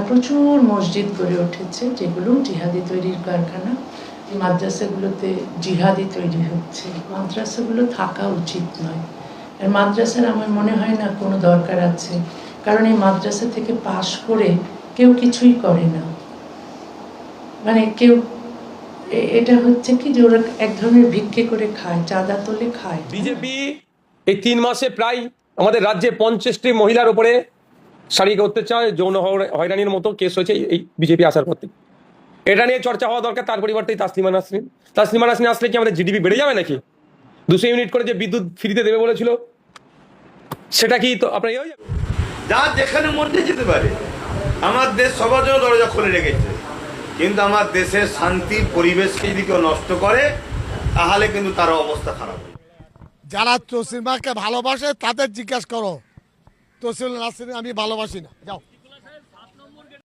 প্রচুর মসজিদ গড়ে উঠেছে, যেগুলো জিহাদি তৈরির কারখানা। এই মাদ্রাসাগুলোতে জিহাদি তৈরি হচ্ছে। মাদ্রাসাগুলো থাকা উচিত নয়। আর মাদ্রাসার আমার মনে হয় না কোনো দরকার আছে, কারণ এই মাদ্রাসা থেকে পাশ করে কেউ কিছুই করে না। মানে কেউ, এটা হচ্ছে কি যে ওরা এক ধরনের ভিক্ষে করে খায়, চাঁদা তোলে খায়। বিজেপি এই 3 মাসে প্রায় আমাদের রাজ্যে 50টি মহিলার উপরে শারীরিক অত্যাচার, যৌন হয়রানির মতো কেস হয়েছে এই বিজেপি আসার পর থেকে। এটা নিয়ে চর্চা হওয়া দরকার। তার পরিবর্তে তাসলিমা নাসরিন আসলে কি আমাদের জিডিপি বেড়ে যাবে নাকি? 200 ইউনিট করে যে বিদ্যুৎ ফ্রিতে দেবে বলেছিল, সেটা কি তো আপনার হয়ে যাবে? যা যেখানে মধ্যে যেতে পারে। আমার দেশ সবার জন্য দরজা খুলে রেখেছে, কিন্তু আমার দেশের শান্তির পরিবেশকে যদি কেউ নষ্ট করে, তাহলে কিন্তু তার অবস্থা খারাপ হবে। যারা তসলিমাকে ভালোবাসে তাদের জিজ্ঞাসা করো, তসলিমা নাসরিন আমি ভালোবাসি না, যাও।